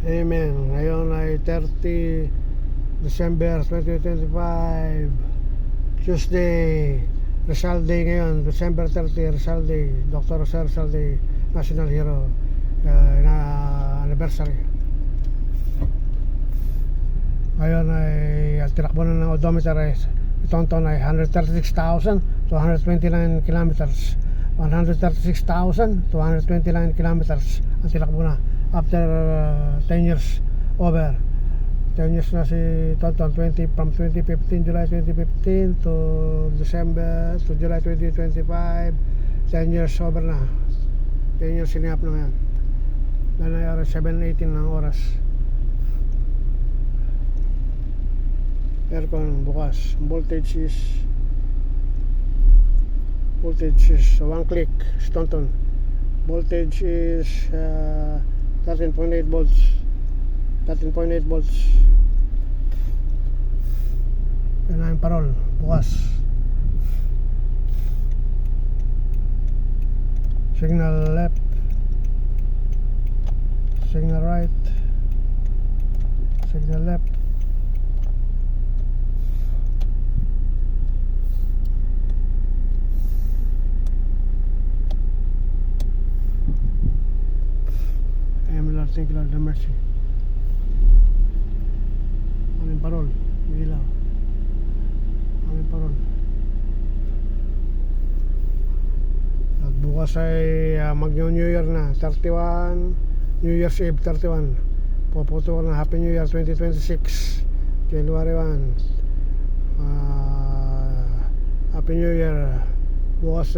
Amen. Ngayon ay 30 December 2025, Tuesday. Rizal Day ngayon, December 30, Rizal Day. Dr. Jose Rizal Day, National Hero na anniversary. Ngayon ay tinakbo na ng odometer ay itong taon ay 136,229 kilometers. 136,229 kilometers ang tinakbo na after 10 years over. 10 years na si Tonton, from 2015, July 2015 to December to July 2025. 10 years over na. 10 years sinihap na ngayon. Dahil na oras 7:18 ng oras. Aircon bukas. Voltage is 1 click. Tonton. Voltage is 13.8 volts. 13.8 volts. Yan na yung parol bukas. Signal left, signal right, signal left. Amen, Lord, thank you, Lord, the mercy. Aming parol, ilaw. Aming parol. At bukas ay mag-New Year na, 31, New Year's Eve 31. Puputo ko ng Happy New Year 2026, January 1. Happy New Year. Bukas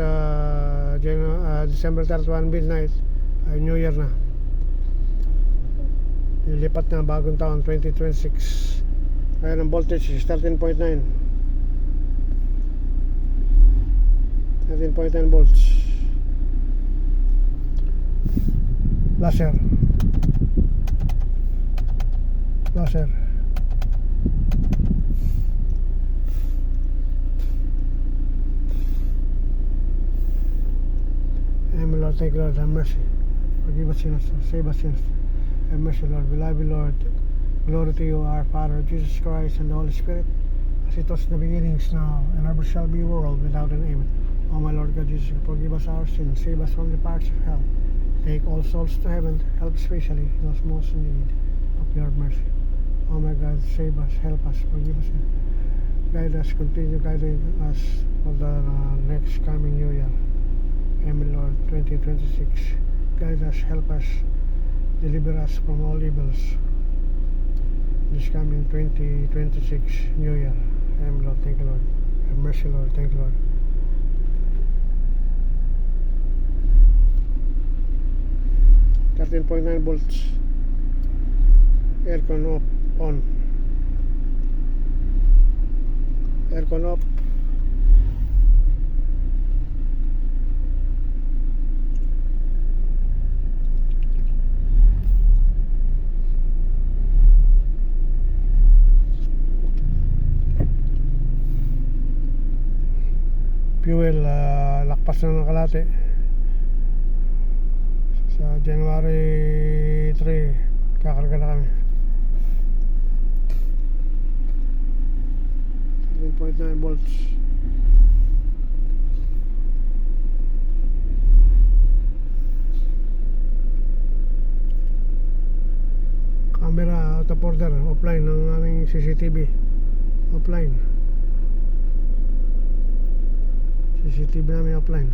December 31 midnight ay New Year na. Ilipat na bagong taon 2026. Kaya ng voltage is 13.9 volts. Laser Amen, Lord, thank you, Lord, have mercy. Forgive us sinners, save us sinners. Have mercy, Lord, we love you, Lord. Glory to you, our Father, Jesus Christ, and the Holy Spirit, as it was in the beginnings, now, and ever shall be, world without an end. O my Lord God Jesus, forgive us our sins, save us from the parts of hell. Take all souls to heaven, help especially those most in need of your mercy. O my God, save us, help us, forgive us, guide us, continue guiding us for the next coming New Year. Amen, Lord, 2026. Guide us, help us, deliver us from all evils. This coming 2026 New Year. Amen, Lord, thank you, Lord. Have mercy, Lord, thank you, Lord. .9 volts. Aircon off, on. Aircon off. Fuel, lakpas na ng kalate sa January 3, kakarga na kami. 7.9 volts. Camera out of order, offline ng aming CCTV, offline. CCTV namin offline.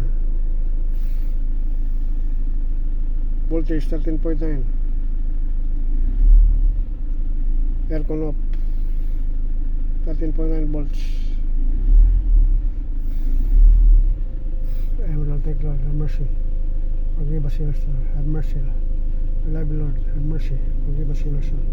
Voltage 13.9. Aircon off. 13.9 volts. Amen, Lord, thank you, Lord, have mercy. Forgive us sinners, have mercy, Lord. We love you, Lord, have mercy. Forgive us sinners, Lord.